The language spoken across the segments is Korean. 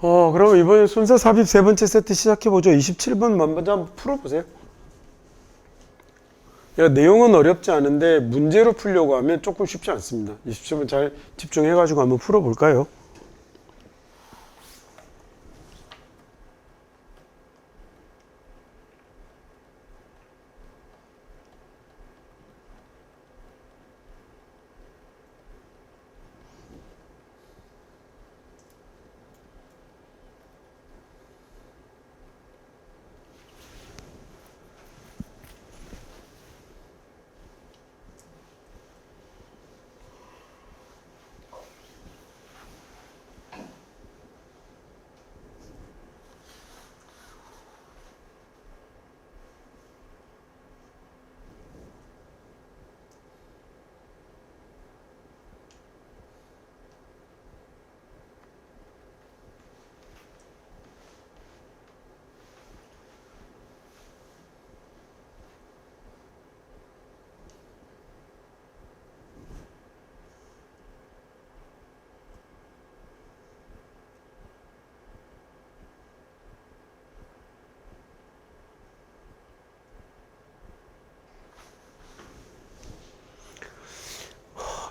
그럼 이번에 순서 삽입 세 번째 세트 시작해보죠. 27번 먼저 한번 풀어보세요. 야, 내용은 어렵지 않은데 문제로 풀려고 하면 조금 쉽지 않습니다. 27번 잘 집중해가지고 한번 풀어볼까요?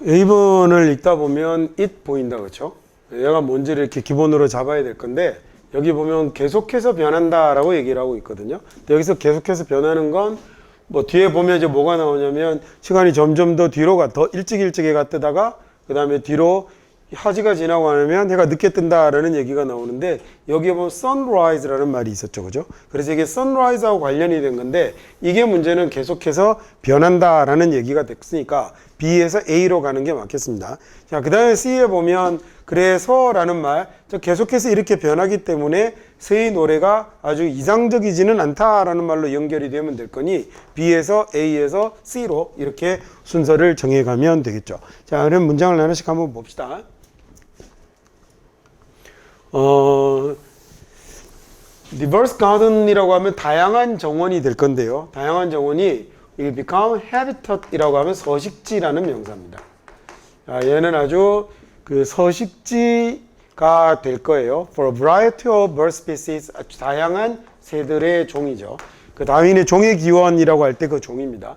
A번을 읽다 보면 it 보인다, 그렇죠? 얘가 뭔지를 이렇게 기본으로 잡아야 될 건데 여기 보면 계속해서 변한다라고 얘기를 하고 있거든요. 근데 여기서 계속해서 변하는 건 뭐 뒤에 보면 이제 뭐가 나오냐면 시간이 점점 더 뒤로 더 일찍 해가 뜨다가 그 다음에 뒤로 하지가 지나고 나면 해가 늦게 뜬다라는 얘기가 나오는데 여기에 보면 sunrise라는 말이 있었죠, 그죠? 그래서 이게 sunrise하고 관련이 된 건데 이게 문제는 계속해서 변한다라는 얘기가 됐으니까 B에서 A로 가는 게 맞겠습니다. 자, 그 다음에 C에 보면 그래서라는 말, 계속해서 이렇게 변하기 때문에 새의 노래가 아주 이상적이지는 않다라는 말로 연결이 되면 될 거니 B에서 A에서 C로 이렇게 순서를 정해가면 되겠죠. 자, 그럼 문장을 하나씩 한번 봅시다. diverse garden이라고 하면 다양한 정원이 될 건데요. 다양한 정원이 will become habitat이라고 하면 서식지라는 명사입니다. 자, 얘는 아주 그 서식지가 될 거예요. For a variety of bird species, 아주 다양한 새들의 종이죠. 그 다윈의 종의 기원이라고 할 때 그 종입니다.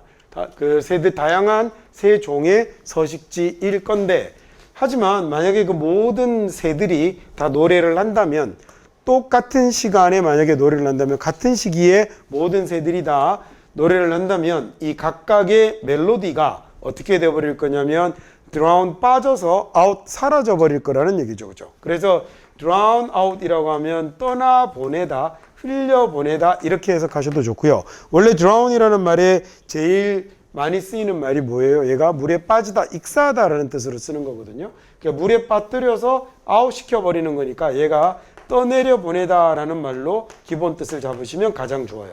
그 새들 다양한 새 종의 서식지일 건데, 하지만 만약에 그 모든 새들이 다 노래를 한다면 똑같은 시간에 만약에 노래를 한다면 같은 시기에 모든 새들이 다 노래를 한다면 이 각각의 멜로디가 어떻게 되어버릴 거냐면 drown 빠져서 out 사라져 버릴 거라는 얘기죠, 그죠? 그래서 drown out이라고 하면 떠나보내다, 흘려보내다 이렇게 해석하셔도 좋고요. 원래 drown이라는 말에 제일 많이 쓰이는 말이 뭐예요? 얘가 물에 빠지다, 익사하다라는 뜻으로 쓰는 거거든요. 그러니까 물에 빠뜨려서 아웃 시켜버리는 거니까 얘가 떠내려 보내다라는 말로 기본 뜻을 잡으시면 가장 좋아요.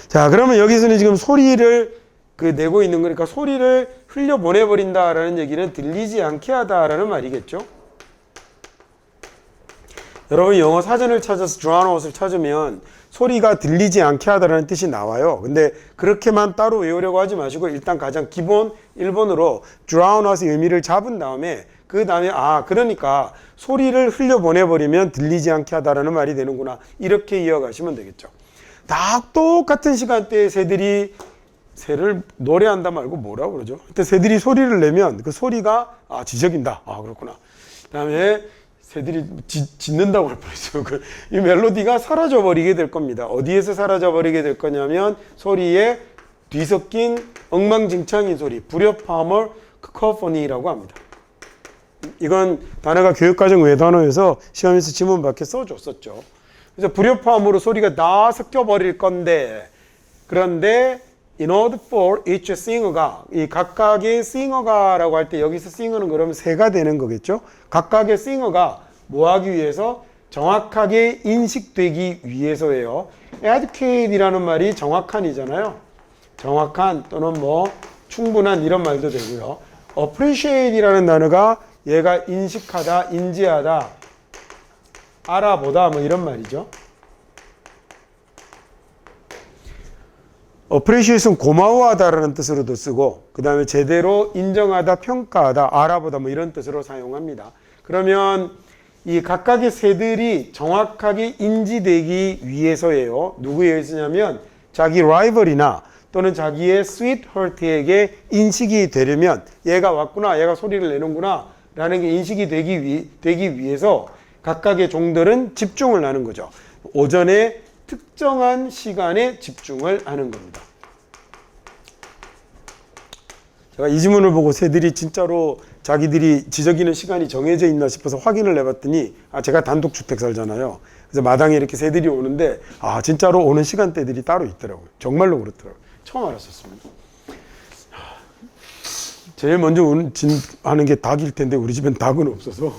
자, 그러면 여기서는 지금 소리를 내고 있는 거니까 소리를 흘려보내버린다라는 얘기는 들리지 않게 하다라는 말이겠죠. 여러분 영어 사전을 찾아서 drown out을 찾으면 소리가 들리지 않게 하다라는 뜻이 나와요. 근데 그렇게만 따로 외우려고 하지 마시고 일단 가장 기본 1번으로 drown out의 의미를 잡은 다음에 그 다음에 그러니까 소리를 흘려보내버리면 들리지 않게 하다라는 말이 되는구나, 이렇게 이어가시면 되겠죠. 다 똑같은 시간대에 새를 노래한다 말고 뭐라고 그러죠? 그때 새들이 소리를 내면 그 소리가 지저귀다. 그렇구나. 그 다음에 새들이 짖는다고 할 뻔했어요. 이 멜로디가 사라져 버리게 될 겁니다. 어디에서 사라져 버리게 될 거냐면 소리에 뒤섞인 엉망진창인 소리, 불협화음을 카코포니라고 합니다. 이건 단어가 교육과정 외단어에서 시험에서 지문 밖에 써줬었죠. 그래서 불협화음으로 소리가 다 섞여 버릴 건데, 그런데 in order for each singer가, 이 각각의 singer가라고 할 때 여기서 singer는 그러면 새가 되는 거겠죠. 각각의 singer가 뭐 하기 위해서? 정확하게 인식되기 위해서예요. educate이라는 말이 정확한이잖아요. 정확한 또는 뭐 충분한 이런 말도 되고요. appreciate이라는 단어가 얘가 인식하다, 인지하다, 알아보다 뭐 이런 말이죠. appreciate은 고마워하다라는 뜻으로도 쓰고 그 다음에 제대로 인정하다, 평가하다, 알아보다 뭐 이런 뜻으로 사용합니다. 그러면 이 각각의 새들이 정확하게 인지되기 위해서예요. 누구에 의해서냐면 자기 라이벌이나 또는 자기의 스윗허트에게 인식이 되려면 얘가 왔구나, 얘가 소리를 내는구나 라는 게 인식이 되기 위해서 각각의 종들은 집중을 하는 거죠. 오전에 특정한 시간에 집중을 하는 겁니다. 제가 이 지문을 보고 새들이 진짜로 자기들이 지저귀는 시간이 정해져 있나 싶어서 확인을 해봤더니 제가 단독주택 살잖아요. 그래서 마당에 이렇게 새들이 오는데 진짜로 오는 시간대들이 따로 있더라고요. 정말로 그렇더라고요. 처음 알았었습니다. 제일 먼저 하는 게 닭일 텐데 우리 집엔 닭은 없어서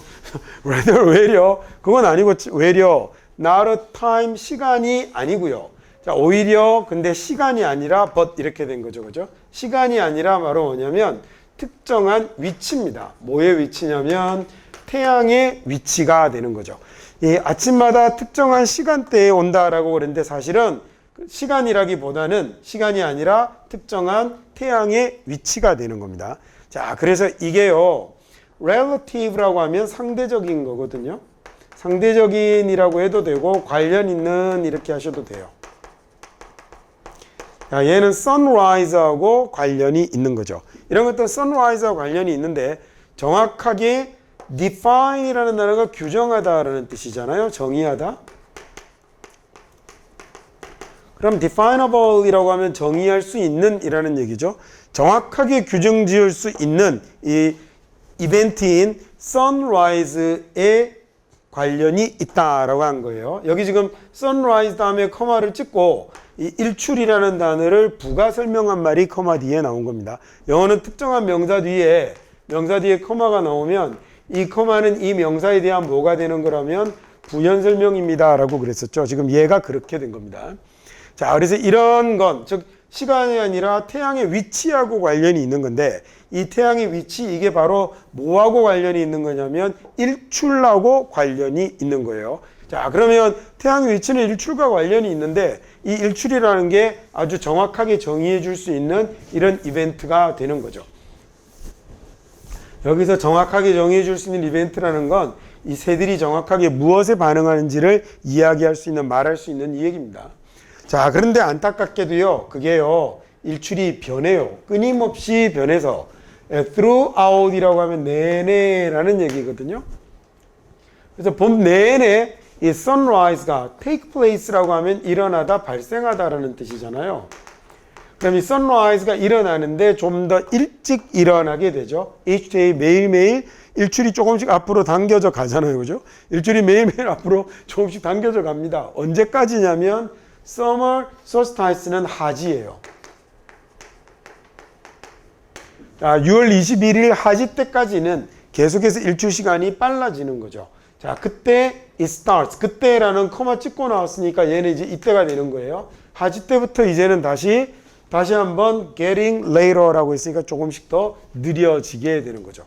rather 외려 그건 아니고 외려 not a time 시간이 아니고요. 자, 오히려 근데 시간이 아니라 but 이렇게 된 거죠. 그죠? 시간이 아니라 바로 뭐냐면 특정한 위치입니다. 뭐의 위치냐면 태양의 위치가 되는 거죠. 이 아침마다 특정한 시간대에 온다라고 그랬는데 사실은 시간이라기보다는 시간이 아니라 특정한 태양의 위치가 되는 겁니다. 자, 그래서 이게요. relative라고 하면 상대적인 거거든요. 상대적인이라고 해도 되고 관련 있는 이렇게 하셔도 돼요. 자, 얘는 sunrise하고 관련이 있는 거죠. 이런 것들은 sunrise하고 관련이 있는데 정확하게 define이라는 단어가 규정하다라는 뜻이잖아요. 정의하다. 그럼 definable이라고 하면 정의할 수 있는 이라는 얘기죠. 정확하게 규정 지을 수 있는 이 이벤트인 sunrise에 관련이 있다라고 한 거예요. 여기 지금 sunrise 다음에 커마를 찍고 이 일출이라는 단어를 부가 설명한 말이 커마 뒤에 나온 겁니다. 영어는 특정한 명사 뒤에 커마가 나오면 이 커마는 이 명사에 대한 뭐가 되는 거라면 부연 설명입니다 라고 그랬었죠. 지금 얘가 그렇게 된 겁니다. 자, 그래서 이런 건, 즉 시간이 아니라 태양의 위치하고 관련이 있는 건데 이 태양의 위치 이게 바로 뭐하고 관련이 있는 거냐면 일출하고 관련이 있는 거예요. 자, 그러면 태양의 위치는 일출과 관련이 있는데 이 일출이라는 게 아주 정확하게 정의해 줄 수 있는 이런 이벤트가 되는 거죠. 여기서 정확하게 정의해 줄 수 있는 이벤트라는 건 이 새들이 정확하게 무엇에 반응하는지를 이야기할 수 있는, 말할 수 있는 이 얘기입니다. 자, 그런데 안타깝게도요, 그게요, 일출이 변해요. 끊임없이 변해서 throughout이라고 하면 내내라는 얘기거든요. 그래서 봄 내내 이 sunrise가 take place라고 하면 일어나다, 발생하다라는 뜻이잖아요. 그럼 이 sunrise가 일어나는데 좀 더 일찍 일어나게 되죠. each day 매일매일 일출이 조금씩 앞으로 당겨져 가잖아요. 그죠? 일출이 매일매일 앞으로 조금씩 당겨져 갑니다. 언제까지냐면 summer solstice는 하지예요. 자, 6월 21일 하지 때까지는 계속해서 일출 시간이 빨라지는 거죠. 자, 그때 it starts. 그때라는 커마 찍고 나왔으니까 얘는 이제 이때가 되는 거예요. 하지 때부터 이제는 다시 한번 getting later라고 했으니까 조금씩 더 느려지게 되는 거죠.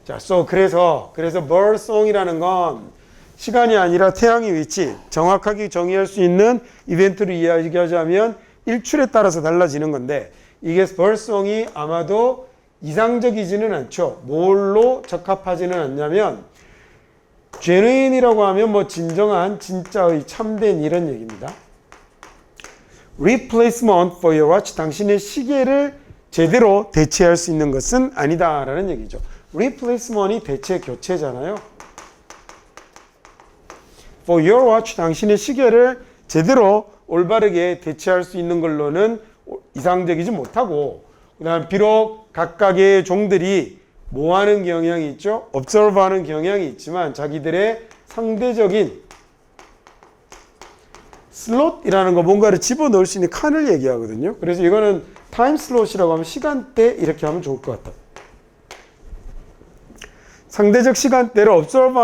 자, 그래서 bird song이라는 건 시간이 아니라 태양의 위치, 정확하게 정의할 수 있는 이벤트를 이야기하자면 일출에 따라서 달라지는 건데 이게 bird song이 아마도 이상적이지는 않죠. 뭘로 적합하지는 않냐면 genuine이라고 하면 뭐 진정한, 진짜의, 참된 이런 얘기입니다. replacement for your watch, 당신의 시계를 제대로 대체할 수 있는 것은 아니다라는 얘기죠. replacement이 대체, 교체잖아요. for your watch, 당신의 시계를 제대로 올바르게 대체할 수 있는 걸로는 이상적이지 못하고, 그 다음 비록 각각의 종들이 뭐 하는 경향이 있죠? observe 하는 경향이 있지만 자기들의 상대적인 슬롯이라는 거, 뭔가를 집어넣을 수 있는 칸을 얘기하거든요. 그래서 이거는 타임 슬롯이라고 하면 시간대 이렇게 하면 좋을 것 같다. 상대적 시간대를 observe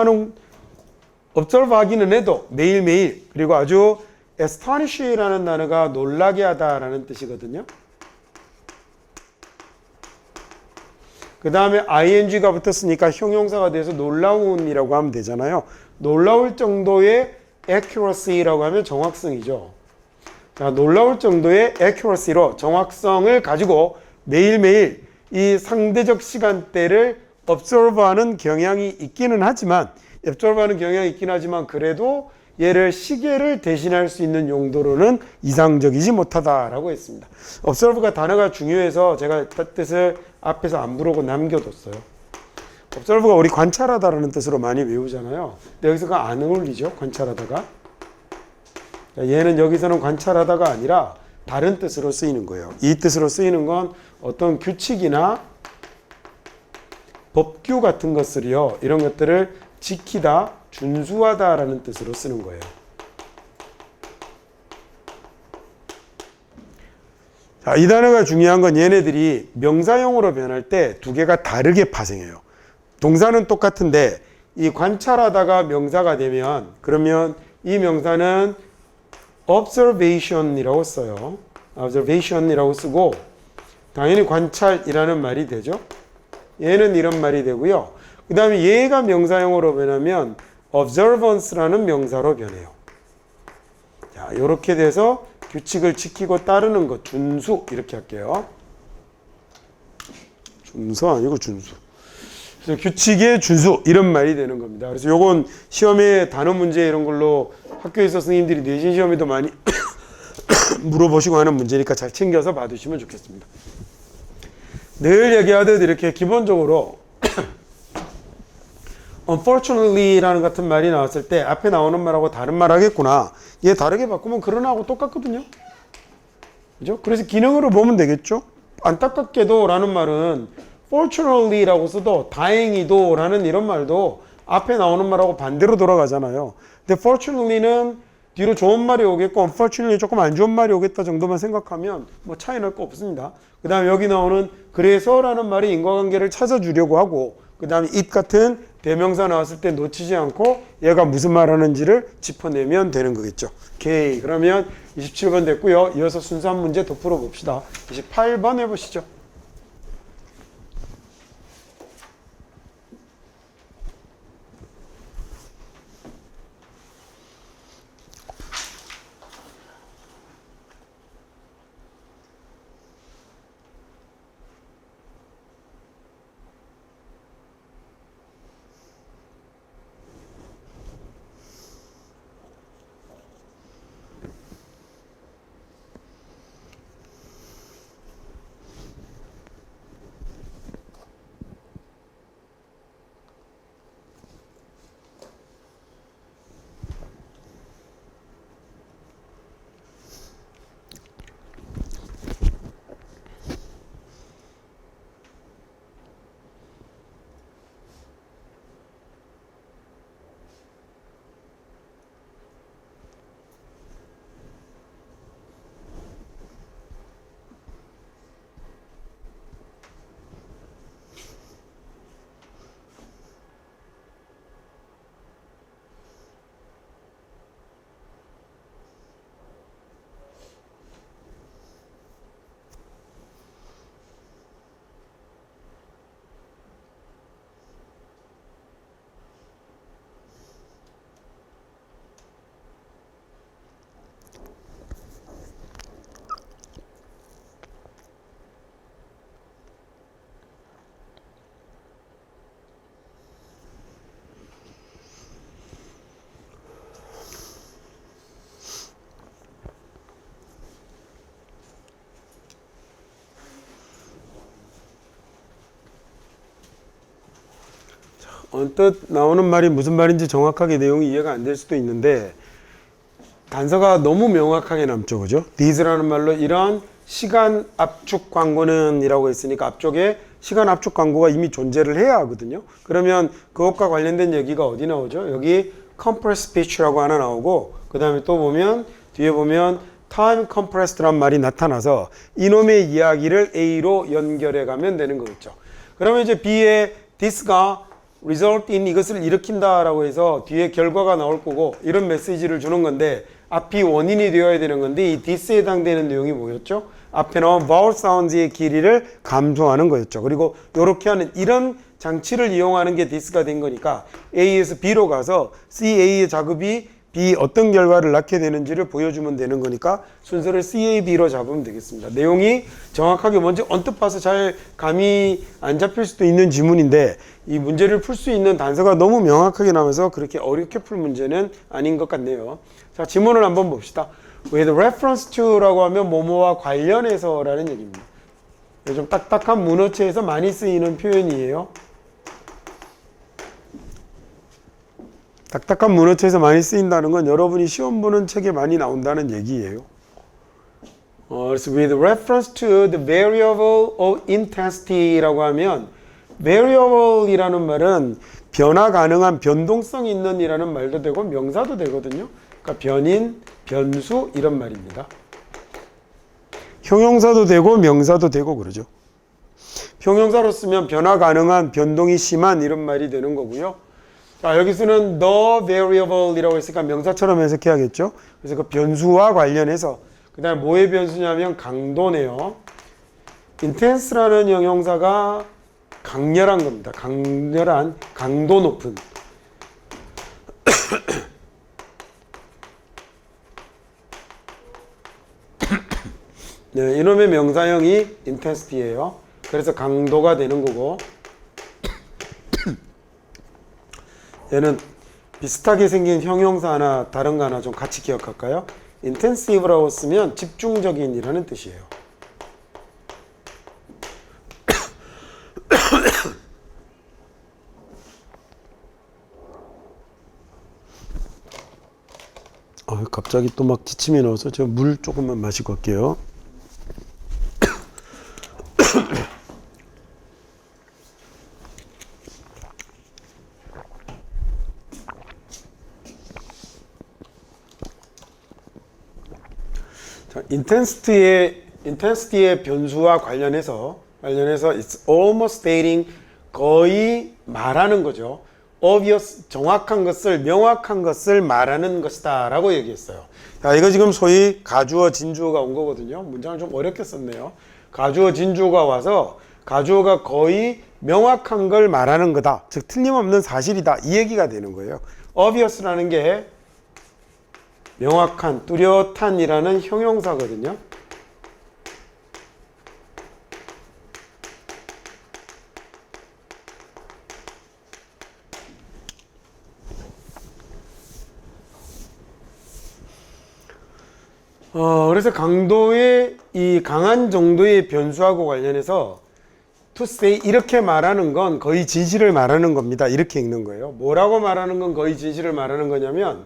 하기는 해도 매일매일, 그리고 아주 astonish라는 단어가 놀라게 하다라는 뜻이거든요. 그 다음에 ing가 붙었으니까 형용사가 돼서 놀라운이라고 하면 되잖아요. 놀라울 정도의 accuracy라고 하면 정확성이죠. 자, 놀라울 정도의 accuracy로 정확성을 가지고 매일매일 이 상대적 시간대를 observe하는 경향이 있기는 하지만 앱졸브하는 경향이 있긴 하지만 그래도 얘를 시계를 대신할 수 있는 용도로는 이상적이지 못하다라고 했습니다. observe가 단어가 중요해서 제가 그 뜻을 앞에서 안 부르고 남겨뒀어요. observe가 우리 관찰하다라는 뜻으로 많이 외우잖아요. 근데 여기서가 안 어울리죠. 관찰하다가. 얘는 여기서는 관찰하다가 아니라 다른 뜻으로 쓰이는 거예요. 이 뜻으로 쓰이는 건 어떤 규칙이나 법규 같은 것을요. 이런 것들을 지키다, 준수하다라는 뜻으로 쓰는 거예요. 자, 이 단어가 중요한 건 얘네들이 명사형으로 변할 때 두 개가 다르게 파생해요. 동사는 똑같은데 이 관찰하다가 명사가 되면 그러면 이 명사는 observation이라고 써요. observation이라고 쓰고 당연히 관찰이라는 말이 되죠. 얘는 이런 말이 되고요. 그 다음에 얘가 명사형으로 변하면 observance라는 명사로 변해요. 자, 이렇게 돼서 규칙을 지키고 따르는 것, 준수 이렇게 할게요. 준수 아니고 준수. 그래서 규칙의 준수 이런 말이 되는 겁니다. 그래서 요건 시험에 단어 문제 이런 걸로 학교에서 선생님들이 내신 시험에도 많이 물어보시고 하는 문제니까 잘 챙겨서 봐두시면 좋겠습니다. 늘 얘기하듯 이렇게 기본적으로 unfortunately라는 같은 말이 나왔을 때 앞에 나오는 말하고 다른 말 하겠구나. 얘 다르게 바꾸면 그러나하고 똑같거든요. 그죠? 그래서 기능으로 보면 되겠죠? 안타깝게도 라는 말은 fortunately라고 써도 다행히도 라는 이런 말도 앞에 나오는 말하고 반대로 돌아가잖아요. 근데 fortunately는 뒤로 좋은 말이 오겠고 unfortunately 조금 안 좋은 말이 오겠다 정도만 생각하면 뭐 차이 날 거 없습니다. 그 다음에 여기 나오는 그래서라는 말이 인과관계를 찾아주려고 하고 그 다음에 it 같은 대명사 나왔을 때 놓치지 않고 얘가 무슨 말 하는지를 짚어내면 되는 거겠죠. 오케이. 그러면 27번 됐고요. 이어서 순서 한 문제 더 풀어봅시다. 28번 해보시죠. 언뜻 나오는 말이 무슨 말인지 정확하게 내용이 이해가 안 될 수도 있는데 단서가 너무 명확하게 남죠. 그죠? these라는 말로 이런 시간 압축 광고는 이라고 했으니까 앞쪽에 시간 압축 광고가 이미 존재를 해야 하거든요. 그러면 그것과 관련된 얘기가 어디 나오죠? 여기 compressed speech라고 하나 나오고 그 다음에 또 보면 뒤에 보면 time compressed란 말이 나타나서 이놈의 이야기를 A로 연결해 가면 되는 거겠죠. 그러면 이제 B의 this가 result in 이것을 일으킨다라고 해서 뒤에 결과가 나올 거고 이런 메시지를 주는 건데 앞이 원인이 되어야 되는 건데 이 this에 해당되는 내용이 뭐였죠? 앞에 나온 vowel sounds의 길이를 감소하는 거였죠. 그리고 이렇게 하는 이런 장치를 이용하는 게 this가 된 거니까 A에서 B로 가서 CA의 작업이 B 어떤 결과를 낳게 되는지를 보여주면 되는 거니까 순서를 CAB로 잡으면 되겠습니다. 내용이 정확하게 뭔지 언뜻 봐서 잘 감이 안 잡힐 수도 있는 지문인데 이 문제를 풀 수 있는 단서가 너무 명확하게 나와서 그렇게 어렵게 풀 문제는 아닌 것 같네요. 자, 지문을 한번 봅시다. With reference to라고 하면 뭐뭐와 관련해서라는 얘기입니다. 좀 딱딱한 문어체에서 많이 쓰이는 표현이에요. 딱딱한 문어체에서 많이 쓰인다는 건 여러분이 시험 보는 책에 많이 나온다는 얘기예요. 그래서 with reference to the variable of intensity라고 하면 variable이라는 말은 변화 가능한 변동성 있는 이라는 말도 되고 명사도 되거든요. 그러니까 변인, 변수 이런 말입니다. 형용사도 되고 명사도 되고 그러죠. 형용사로 쓰면 변화 가능한 변동이 심한 이런 말이 되는 거고요. 자, 여기서는 the variable이라고 했으니까 명사처럼 해석해야겠죠. 그래서 그 변수와 관련해서 그 다음에 뭐의 변수냐면 강도네요. intense라는 형용사가 강렬한 겁니다. 강렬한, 강도 높은. 네, 이놈의 명사형이 intensity예요. 그래서 강도가 되는 거고 얘는 비슷하게 생긴 형용사 하나 다른 거 하나 좀 같이 기억할까요? intensive라고 쓰면 집중적인이라는 뜻이에요. 갑자기 또 막 기침이 나와서 제가 물 조금만 마시고 갈게요. 자, intensity의 변수와 관련해서 it's almost stating 거의 말하는 거죠. obvious 정확한 것을 명확한 것을 말하는 것이다 라고 얘기했어요. 자, 이거 지금 소위 가주어 진주어가 온 거거든요. 문장을 좀 어렵게 썼네요. 가주어 진주어가 와서 가주어가 거의 명확한 걸 말하는 거다. 즉 틀림없는 사실이다. 이 얘기가 되는 거예요. obvious라는 게 명확한, 뚜렷한이라는 형용사거든요. 그래서 강도의 이 강한 정도의 변수하고 관련해서 to say 이렇게 말하는 건 거의 진실을 말하는 겁니다. 이렇게 읽는 거예요. 뭐라고 말하는 건 거의 진실을 말하는 거냐면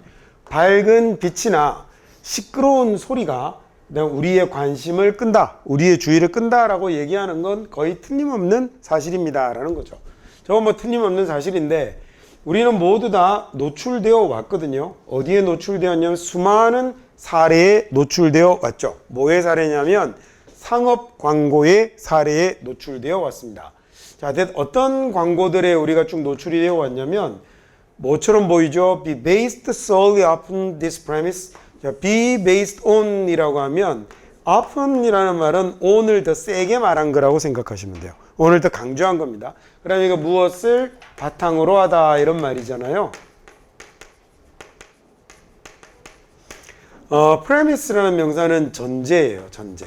밝은 빛이나 시끄러운 소리가 우리의 관심을 끈다, 우리의 주의를 끈다라고 얘기하는 건 거의 틀림없는 사실입니다 라는 거죠. 저건 뭐 틀림없는 사실인데 우리는 모두 다 노출되어 왔거든요. 어디에 노출되었냐면 수많은 사례에 노출되어 왔죠. 뭐의 사례냐면 상업 광고의 사례에 노출되어 왔습니다. 자, 어떤 광고들에 우리가 쭉 노출이 되어 왔냐면 뭐처럼 보이죠? Be based solely upon this premise. 자, be based on 이라고 하면 upon 이라는 말은 on을 더 세게 말한 거라고 생각하시면 돼요. on을 더 강조한 겁니다. 그러면 이거 무엇을 바탕으로 하다 이런 말이잖아요. premise라는 명사는 전제예요. 전제.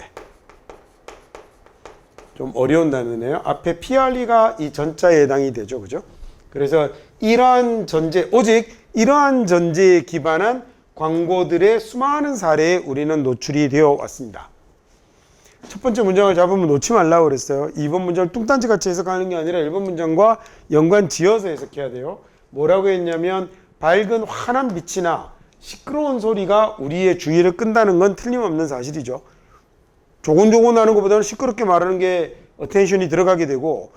좀 어려운 단어네요. 앞에 PRE가 이 전자에 해당이 되죠. 그죠? 그래서 이러한 전제, 오직 이러한 전제에 기반한 광고들의 수많은 사례에 우리는 노출이 되어 왔습니다. 첫 번째 문장을 잡으면 놓지 말라고 그랬어요. 2번 문장을 뚱딴지 같이 해석하는 게 아니라 1번 문장과 연관 지어서 해석해야 돼요. 뭐라고 했냐면 밝은 환한 빛이나 시끄러운 소리가 우리의 주의를 끈다는 건 틀림없는 사실이죠. 조곤조곤 하는 것보다는 시끄럽게 말하는 게 어텐션이 들어가게 되고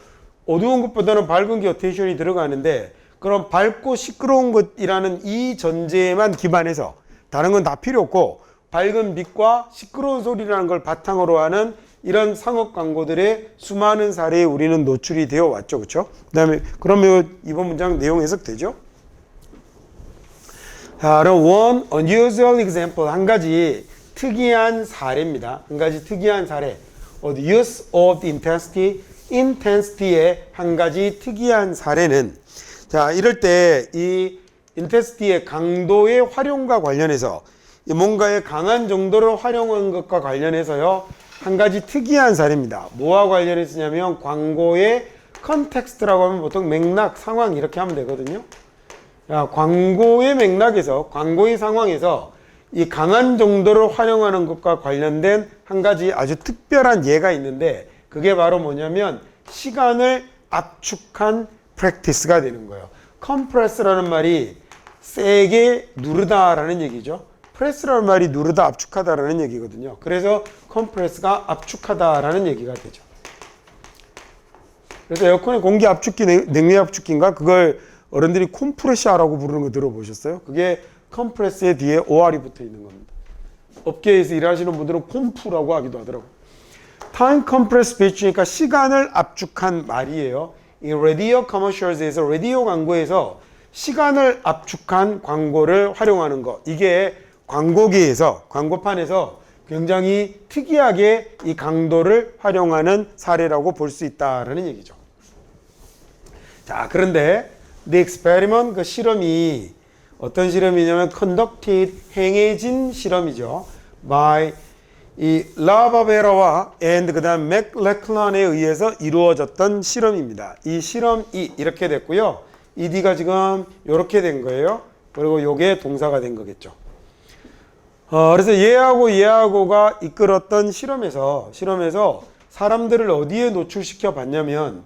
어두운 것보다는 밝은 게 어텐션이 들어가는데 그럼 밝고 시끄러운 것이라는 이 전제에만 기반해서 다른 건 다 필요 없고 밝은 빛과 시끄러운 소리라는 걸 바탕으로 하는 이런 상업 광고들의 수많은 사례에 우리는 노출이 되어 왔죠. 그렇죠? 그다음에 그러면 이번 문장 내용 해석되죠? 자, 그럼 one unusual example 한 가지 특이한 사례입니다. 한 가지 특이한 사례. The use of the intensity의 한 가지 특이한 사례는 자, 이럴 때 이 인텐시티의 강도의 활용과 관련해서 뭔가의 강한 정도를 활용한 것과 관련해서요. 한 가지 특이한 사례입니다. 뭐와 관련해서냐면 광고의 컨텍스트라고 하면 보통 맥락, 상황 이렇게 하면 되거든요. 야, 광고의 맥락에서 광고의 상황에서 이 강한 정도를 활용하는 것과 관련된 한 가지 아주 특별한 예가 있는데 그게 바로 뭐냐면 시간을 압축한 프랙티스가 되는 거예요. 컴프레스라는 말이 세게 누르다라는 얘기죠. 프레스라는 말이 누르다, 압축하다라는 얘기거든요. 그래서 컴프레스가 압축하다라는 얘기가 되죠. 그래서 에어컨의 공기 압축기, 냉매 압축기인가? 그걸 어른들이 컴프레셔라고 부르는 거 들어보셨어요? 그게 컴프레스의 뒤에 OR이 붙어 있는 겁니다. 업계에서 일하시는 분들은 콤프라고 하기도 하더라고요. Time compressed speech니까 시간을 압축한 말이에요. 이 라디오 커머셜즈에서 라디오 광고에서 시간을 압축한 광고를 활용하는 거. 이게 광고계에서 광고판에서 굉장히 특이하게 이 강도를 활용하는 사례라고 볼 수 있다라는 얘기죠. 자, 그런데 the experiment 그 실험이 어떤 실험이냐면 conducted 행해진 실험이죠. by 이 라바베라와 and 그다음 맥레클란에 의해서 이루어졌던 실험입니다. 이 실험이 이렇게 됐고요. 이 D가 지금 이렇게 된 거예요. 그리고 요게 동사가 된 거겠죠. 그래서 얘하고가 이끌었던 실험에서 사람들을 어디에 노출시켜 봤냐면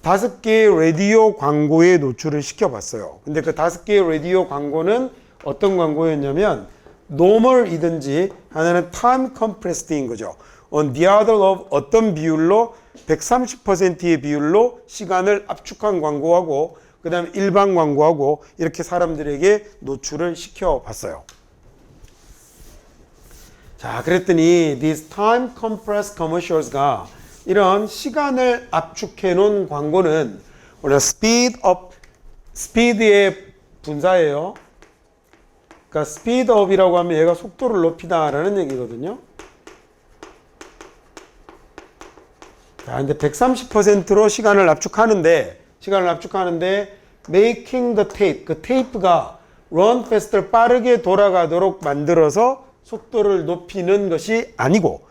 5개의 라디오 광고에 노출을 시켜봤어요. 근데 그 5개의 라디오 광고는 어떤 광고였냐면 normal이든지 하나는 time compressed인 거죠. on the other of 어떤 비율로 130%의 비율로 시간을 압축한 광고하고 그 다음에 일반 광고하고 이렇게 사람들에게 노출을 시켜봤어요. 자, 그랬더니 these time compressed commercials가 이런 시간을 압축해 놓은 광고는 우리가 speed의 분사예요. 그러니까 speed up이라고 하면 얘가 속도를 높이다라는 얘기거든요. 자, 근데 130%로 시간을 압축하는데 making the tape, 그 테이프가 run faster, 빠르게 돌아가도록 만들어서 속도를 높이는 것이 아니고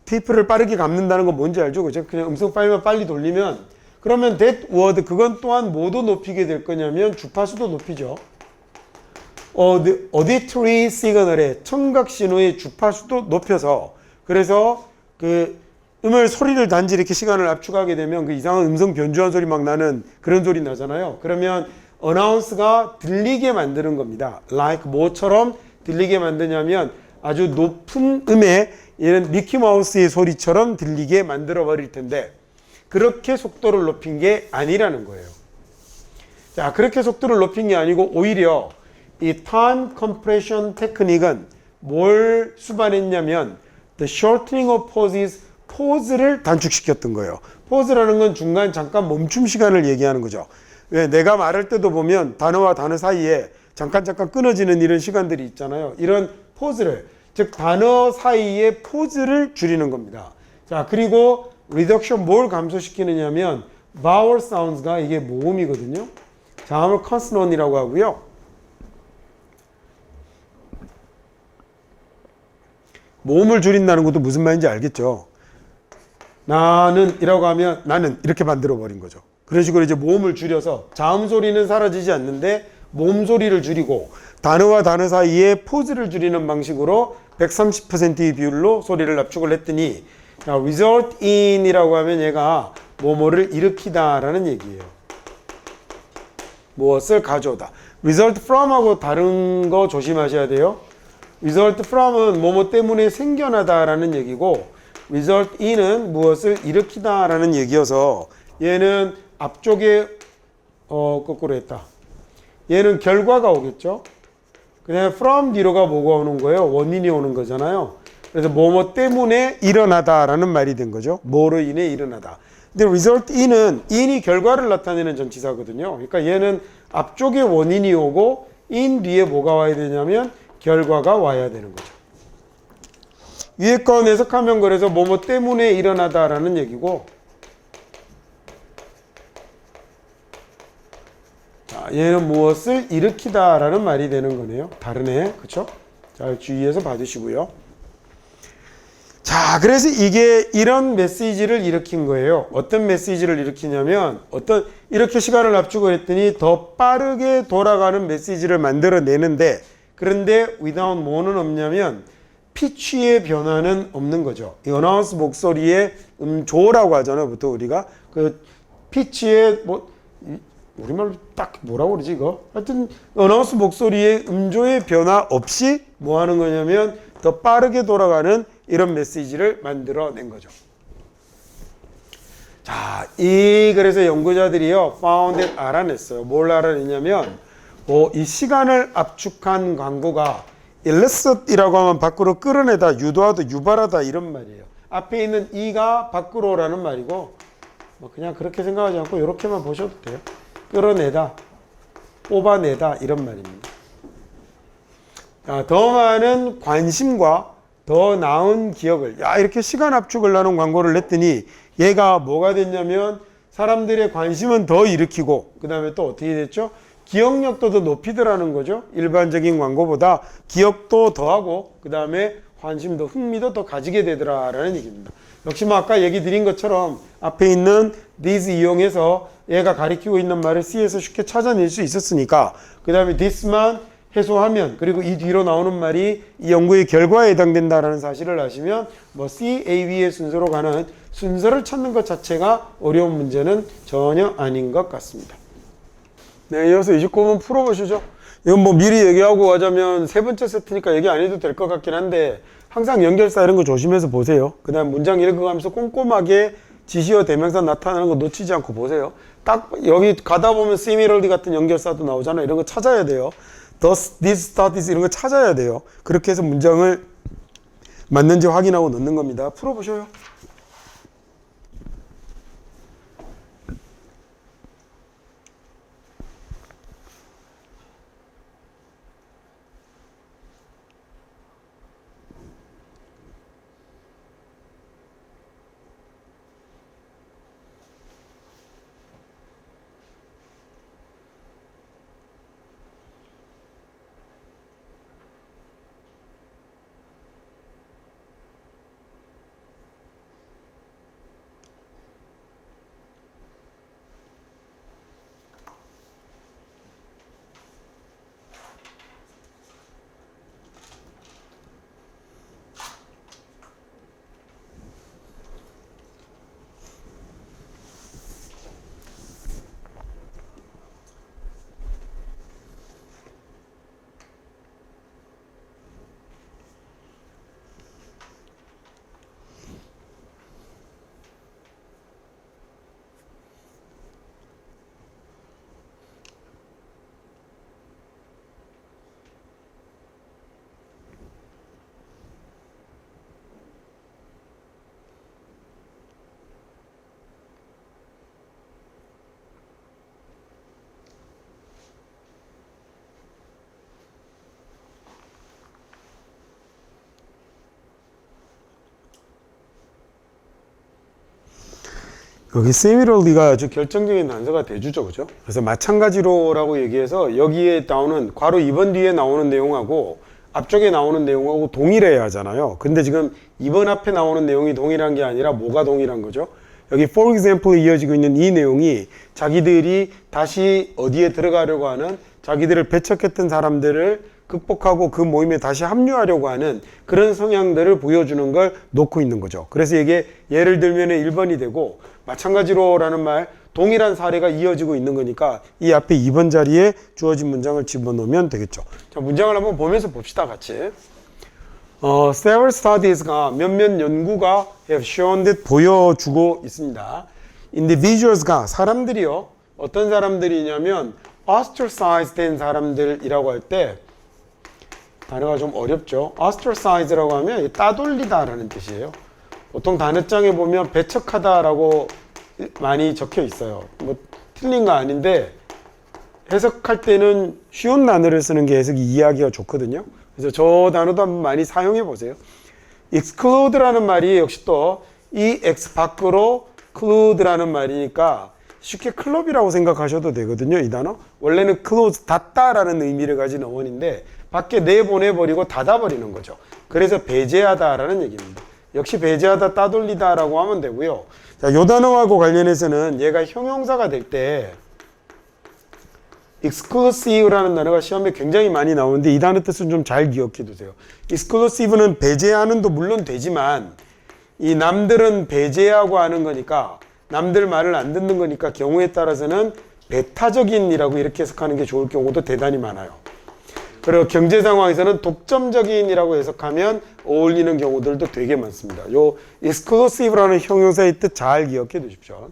테이프를 빠르게 감는다는 건 뭔지 알죠? 그죠? 그냥 음성 파일만 빨리 돌리면 그러면 that word 그건 또한 뭐도 높이게 될 거냐면 주파수도 높이죠. the auditory signal의 청각 신호의 주파수도 높여서 그래서 그 소리를 단지 이렇게 시간을 압축하게 되면 그 이상한 음성 변주한 소리 막 나는 그런 소리 나잖아요. 그러면 어나운스가 들리게 만드는 겁니다. like 뭐처럼 들리게 만드냐면 아주 높은 음에 얘는 미키마우스의 소리처럼 들리게 만들어 버릴 텐데 그렇게 속도를 높인 게 아니라는 거예요. 자, 그렇게 속도를 높인 게 아니고 오히려 이 time compression 테크닉은 뭘 수반했냐면 the shortening of pauses, 포즈를 단축시켰던 거예요. 포즈라는 건 중간 잠깐 멈춤 시간을 얘기하는 거죠. 왜 내가 말할 때도 보면 단어와 단어 사이에 잠깐 끊어지는 이런 시간들이 있잖아요. 이런 포즈를, 즉 단어 사이에 포즈를 줄이는 겁니다. 자, 그리고 reduction 뭘 감소시키느냐면 vowel sounds가 이게 모음이거든요. 자음을 consonant이라고 하고요. 모음을 줄인다는 것도 무슨 말인지 알겠죠? 나는 이라고 하면 나는 이렇게 만들어 버린 거죠. 그런 식으로 이제 모음을 줄여서 자음 소리는 사라지지 않는데 모음 소리를 줄이고 단어와 단어 사이에 포즈를 줄이는 방식으로 130%의 비율로 소리를 압축을 했더니 result in 이라고 하면 얘가 뭐뭐를 일으키다라는 얘기예요. 무엇을 가져오다. result from 하고 다른 거 조심하셔야 돼요. result from은 뭐뭐 때문에 생겨나다라는 얘기고 result in은 무엇을 일으키다라는 얘기여서 얘는 앞쪽에 거꾸로 했다. 얘는 결과가 오겠죠. 그냥 from 뒤로가 뭐가 오는 거예요? 원인이 오는 거잖아요. 그래서 뭐뭐 때문에 일어나다라는 말이 된 거죠. 뭐로 인해 일어나다. 근데 result in은 in이 결과를 나타내는 전치사거든요. 그러니까 얘는 앞쪽에 원인이 오고 in 뒤에 뭐가 와야 되냐면 결과가 와야 되는 거죠. 위에 건 해석하면 그래서 뭐뭐 때문에 일어나다라는 얘기고 자, 얘는 무엇을 일으키다라는 말이 되는 거네요. 다르네. 그쵸? 잘 주의해서 봐주시고요. 자, 그래서 이게 이런 메시지를 일으킨 거예요. 어떤 메시지를 일으키냐면 이렇게 시간을 압축을 했더니 더 빠르게 돌아가는 메시지를 만들어내는데, 그런데 without 뭐는 없냐면 피치의 변화는 없는 거죠. 이 어나운스 목소리의 음조라고 하잖아요. 보통 우리가 그 피치의 우리말로 딱 뭐라고 그러지 이거? 하여튼 어나운스 목소리의 음조의 변화 없이 뭐 하는 거냐면 더 빠르게 돌아가는 이런 메시지를 만들어낸 거죠. 자, 그래서 연구자들이요, found it 알아냈어요. 뭘 알아냈냐면, 이 시간을 압축한 광고가 illicit이라고 하면 밖으로 끌어내다, 유도하다, 유발하다 이런 말이에요. 앞에 있는 이가 밖으로라는 말이고, 그냥 그렇게 생각하지 않고 이렇게만 보셔도 돼요. 끌어내다, 뽑아내다 이런 말입니다. 자, 더 많은 관심과 더 나은 기억을, 이렇게 시간 압축을 하는 광고를 냈더니 얘가 뭐가 됐냐면 사람들의 관심은 더 일으키고, 그 다음에 또 어떻게 됐죠? 기억력도 더 높이더라는 거죠. 일반적인 광고보다 기억도 더하고, 그 다음에 관심도 흥미도 더 가지게 되더라라는 얘기입니다. 역시 아까 얘기 드린 것처럼 앞에 있는 this 이용해서 얘가 가리키고 있는 말을 C에서 쉽게 찾아낼 수 있었으니까, 그 다음에 this만 해소하면, 그리고 이 뒤로 나오는 말이 이 연구의 결과에 해당된다라는 사실을 아시면 C, A, B의 순서로 가는 순서를 찾는 것 자체가 어려운 문제는 전혀 아닌 것 같습니다. 네, 이어서 29번 풀어보시죠. 이건 미리 얘기하고 가자면 세 번째 세트니까 얘기 안 해도 될 것 같긴 한데, 항상 연결사 이런 거 조심해서 보세요. 그 다음 문장 읽어가면서 꼼꼼하게 지시어 대명사 나타나는 거 놓치지 않고 보세요. 딱 여기 가다 보면 similarly 같은 연결사도 나오잖아요. 이런 거 찾아야 돼요. thus, this, that, this 이런 거 찾아야 돼요. 그렇게 해서 문장을 맞는지 확인하고 넣는 겁니다. 풀어보셔요. 여기 similarly가 아주 결정적인 단서가 돼주죠, 그죠? 그래서 마찬가지로라고 얘기해서 여기에 나오는 괄호 2번 뒤에 나오는 내용하고 앞쪽에 나오는 내용하고 동일해야 하잖아요. 근데 지금 2번 앞에 나오는 내용이 동일한 게 아니라 뭐가 동일한 거죠? 여기 for example에 이어지고 있는 이 내용이 자기들이 다시 어디에 들어가려고 하는, 자기들을 배척했던 사람들을 극복하고 그 모임에 다시 합류하려고 하는 그런 성향들을 보여주는 걸 놓고 있는 거죠. 그래서 이게 예를 들면 1번이 되고, 마찬가지로라는 말, 동일한 사례가 이어지고 있는 거니까 이 앞에 2번 자리에 주어진 문장을 집어넣으면 되겠죠. 자, 문장을 한번 보면서 봅시다, 같이. Several studies가 몇몇 연구가 have shown that 보여주고 있습니다. Individuals가 사람들이요. 어떤 사람들이냐면 ostracized 된 사람들이라고 할 때 단어가 좀 어렵죠. ostracized라고 하면 따돌리다라는 뜻이에요. 보통 단어장에 보면 배척하다라고 많이 적혀 있어요. 틀린 거 아닌데 해석할 때는 쉬운 단어를 쓰는 게 해석이 이해하기가 좋거든요. 그래서 저 단어도 한번 많이 사용해 보세요. exclude라는 말이 역시 또 이 X 밖으로 clude라는 말이니까 쉽게 클럽이라고 생각하셔도 되거든요. 이 단어. 원래는 close, 닫다라는 의미를 가진 어원인데 밖에 내보내버리고 닫아버리는 거죠. 그래서 배제하다라는 얘기입니다. 역시 배제하다, 따돌리다라고 하면 되고요. 자, 요 단어하고 관련해서는 얘가 형용사가 될 때 exclusive라는 단어가 시험에 굉장히 많이 나오는데 이 단어 뜻은 좀 잘 기억해 두세요. exclusive는 배제하는도 물론 되지만 이 남들은 배제하고 하는 거니까 남들 말을 안 듣는 거니까 경우에 따라서는 배타적인이라고 이렇게 해석하는 게 좋을 경우도 대단히 많아요. 그리고 경제 상황에서는 독점적인이라고 해석하면 어울리는 경우들도 되게 많습니다. 요 exclusive라는 형용사의 뜻 잘 기억해 두십시오.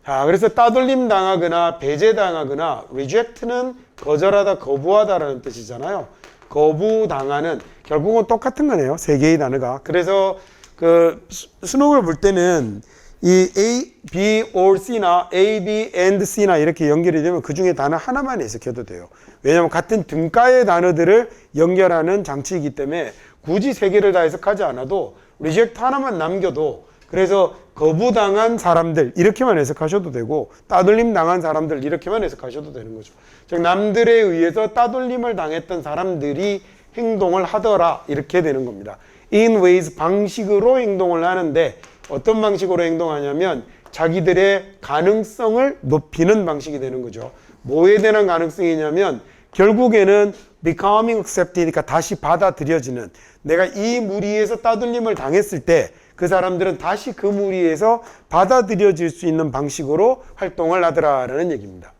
자, 그래서 따돌림 당하거나 배제당하거나 reject는 거절하다, 거부하다라는 뜻이잖아요. 거부당하는 결국은 똑같은 거네요. 세 개의 단어가. 그래서 그 수능을 볼 때는 이 A, B, or C나 A, B, and C나 이렇게 연결이 되면 그 중에 단어 하나만 해석해도 돼요. 왜냐하면 같은 등가의 단어들을 연결하는 장치이기 때문에 굳이 세 개를 다 해석하지 않아도 reject 하나만 남겨도 그래서 거부당한 사람들 이렇게만 해석하셔도 되고 따돌림 당한 사람들 이렇게만 해석하셔도 되는 거죠. 즉 남들에 의해서 따돌림을 당했던 사람들이 행동을 하더라 이렇게 되는 겁니다. In ways 방식으로 행동을 하는데 어떤 방식으로 행동하냐면 자기들의 가능성을 높이는 방식이 되는 거죠. 뭐에 대한 가능성이냐면 결국에는 becoming accepted, 그러니까 다시 받아들여지는, 내가 이 무리에서 따돌림을 당했을 때 그 사람들은 다시 그 무리에서 받아들여질 수 있는 방식으로 활동을 하더라라는 얘기입니다.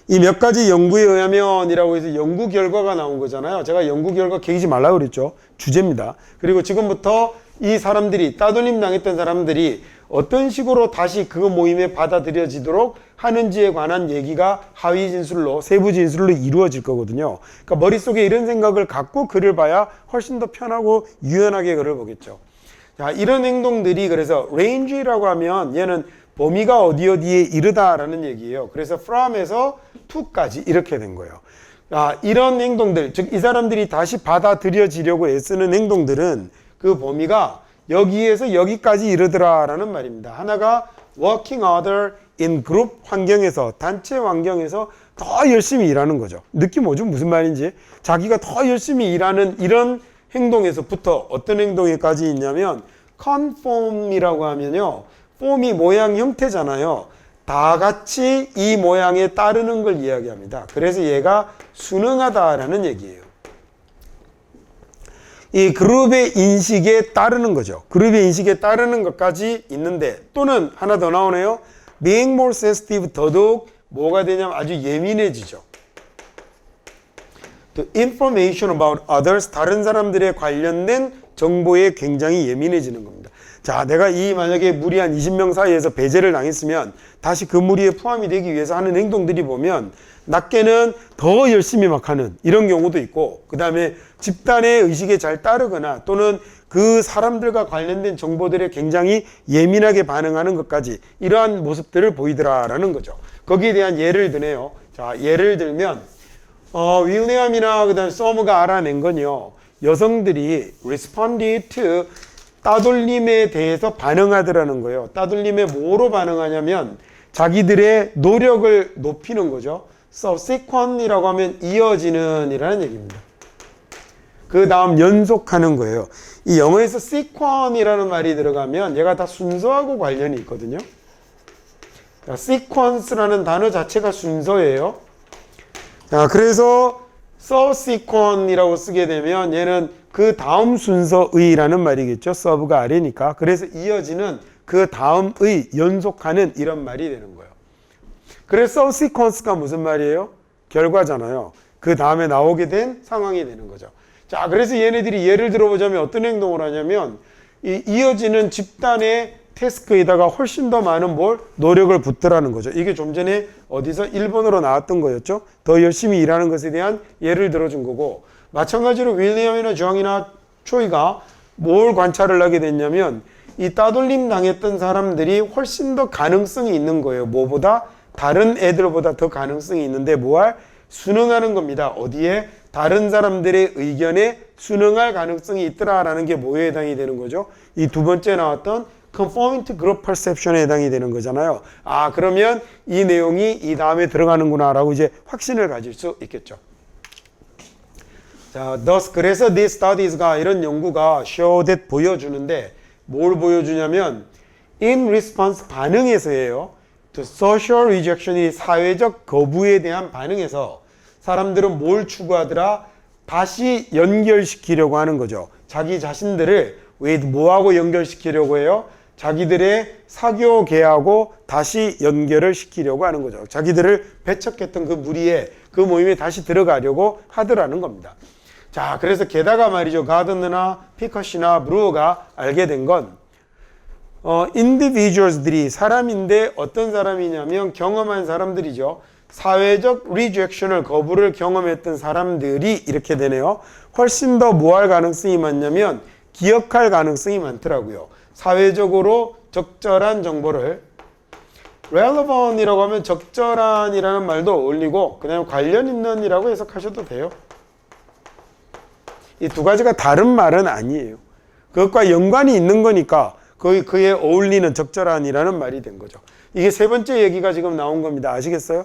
이 몇 가지 연구에 의하면이라고 해서 연구 결과가 나온 거잖아요. 제가 연구 결과 개기지 말라고 그랬죠. 주제입니다. 그리고 지금부터 이 사람들이 따돌림 당했던 사람들이 어떤 식으로 다시 그 모임에 받아들여지도록 하는지에 관한 얘기가 하위 진술로, 세부 진술로 이루어질 거거든요. 그러니까 머릿속에 이런 생각을 갖고 글을 봐야 훨씬 더 편하고 유연하게 글을 보겠죠. 자, 이런 행동들이 그래서 range라고 하면 얘는 범위가 어디에 이르다라는 얘기예요. 그래서 from에서 to까지 이렇게 된 거예요. 이런 행동들, 즉 이 사람들이 다시 받아들여지려고 애쓰는 행동들은 그 범위가 여기에서 여기까지 이르더라라는 말입니다. 하나가 working harder in group 환경에서, 단체 환경에서 더 열심히 일하는 거죠. 느낌 오죠? 무슨 말인지. 자기가 더 열심히 일하는 이런 행동에서부터 어떤 행동에까지 있냐면 conform이라고 하면요. 폼이 모양 형태잖아요. 다 같이 이 모양에 따르는 걸 이야기합니다. 그래서 얘가 순응하다라는 얘기예요. 이 그룹의 인식에 따르는 거죠. 그룹의 인식에 따르는 것까지 있는데 또는 하나 더 나오네요. Being more sensitive, 더더욱 뭐가 되냐면 아주 예민해지죠. The information about others, 다른 사람들에 관련된 정보에 굉장히 예민해지는 겁니다. 자, 내가 이 만약에 무리 한 20명 사이에서 배제를 당했으면 다시 그 무리에 포함이 되기 위해서 하는 행동들이 보면 낮게는 더 열심히 막 하는 이런 경우도 있고, 그 다음에 집단의 의식에 잘 따르거나 또는 그 사람들과 관련된 정보들에 굉장히 예민하게 반응하는 것까지 이러한 모습들을 보이더라라는 거죠. 거기에 대한 예를 드네요. 자, 예를 들면 윌리엄이나 그다음 서머가 알아낸 건요. 여성들이 responded to 따돌림에 대해서 반응하더라는 거예요. 따돌림에 뭐로 반응하냐면 자기들의 노력을 높이는 거죠. subsequent이라고 하면 이어지는 이라는 얘기입니다. 그 다음 연속하는 거예요. 이 영어에서 sequent이라는 말이 들어가면 얘가 다 순서하고 관련이 있거든요. 자, sequence라는 단어 자체가 순서예요. 자, 그래서 subsequent이라고 쓰게 되면 얘는 그 다음 순서의라는 말이겠죠. 서브가 아래니까. 그래서 이어지는 그 다음의 연속하는 이런 말이 되는 거예요. 그래서 subsequence가 무슨 말이에요? 결과잖아요. 그 다음에 나오게 된 상황이 되는 거죠. 자, 그래서 얘네들이 예를 들어보자면 어떤 행동을 하냐면 이어지는 집단의 태스크에다가 훨씬 더 많은 노력을 붓더라는 거죠. 이게 좀 전에 어디서 1번으로 나왔던 거였죠. 더 열심히 일하는 것에 대한 예를 들어준 거고, 마찬가지로 윌리엄이나 존이나 초이가 뭘 관찰을 하게 됐냐면 이 따돌림 당했던 사람들이 훨씬 더 가능성이 있는 거예요. 뭐보다? 다른 애들보다 더 가능성이 있는데 뭐할? 순응하는 겁니다. 어디에? 다른 사람들의 의견에 순응할 가능성이 있더라라는 게 뭐에 해당이 되는 거죠? 이 두 번째 나왔던 conforming to group perception에 해당이 되는 거잖아요. 아, 그러면 이 내용이 이 다음에 들어가는구나 라고 이제 확신을 가질 수 있겠죠. 자, thus 그래서 these studies가 이런 연구가 show that 보여주는데 뭘 보여주냐면 in response 반응에서예요. to social rejection이 사회적 거부에 대한 반응에서 사람들은 뭘 추구하더라? 다시 연결시키려고 하는 거죠. 자기 자신들을 왜 뭐하고 연결시키려고 해요? 자기들의 사교계하고 다시 연결을 시키려고 하는 거죠. 자기들을 배척했던 그 무리에 그 모임에 다시 들어가려고 하더라는 겁니다. 자, 그래서 게다가 말이죠. 가드너나 피커시나 브루어가 알게 된 건 individuals들이 사람인데 어떤 사람이냐면 경험한 사람들이죠. 사회적 rejection을 거부를 경험했던 사람들이 이렇게 되네요. 훨씬 더 뭐 할 가능성이 많냐면 기억할 가능성이 많더라고요. 사회적으로 적절한 정보를 relevant이라고 하면 적절한이라는 말도 어울리고 그냥 관련 있는이라고 해석하셔도 돼요. 이 두 가지가 다른 말은 아니에요. 그것과 연관이 있는 거니까 그에 어울리는 적절한이라는 말이 된 거죠. 이게 세 번째 얘기가 지금 나온 겁니다. 아시겠어요?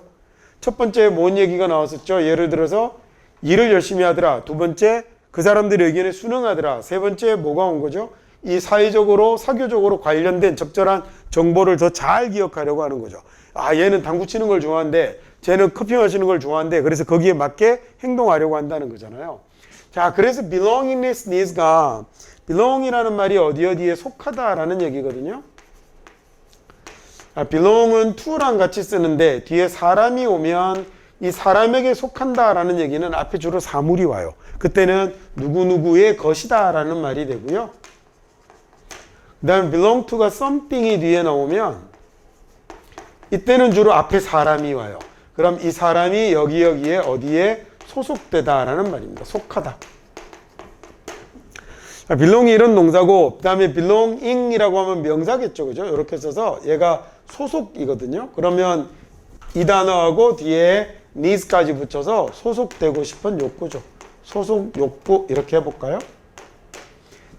첫 번째 뭔 얘기가 나왔었죠? 예를 들어서 일을 열심히 하더라. 두 번째 그 사람들의 의견에 순응하더라. 세 번째 뭐가 온 거죠? 이 사회적으로 사교적으로 관련된 적절한 정보를 더 잘 기억하려고 하는 거죠. 아, 얘는 당구 치는 걸 좋아하는데 쟤는 커피 마시는 걸 좋아하는데 그래서 거기에 맞게 행동하려고 한다는 거잖아요. 자, 그래서 belongingness needs가 belong이라는 말이 어디에 속하다라는 얘기거든요. belong은 to랑 같이 쓰는데 뒤에 사람이 오면 이 사람에게 속한다라는 얘기는 앞에 주로 사물이 와요. 그때는 누구누구의 것이다라는 말이 되고요. 그 다음에 belong to가 something이 뒤에 나오면 이때는 주로 앞에 사람이 와요. 그럼 이 사람이 여기에 어디에 소속되다라는 말입니다. 속하다. belong이 이런 동사고 그 다음에 belonging이라고 하면 명사겠죠. 그죠? 이렇게 써서 얘가 소속이거든요. 그러면 이 단어하고 뒤에 needs까지 붙여서 소속되고 싶은 욕구죠. 소속 욕구 이렇게 해볼까요?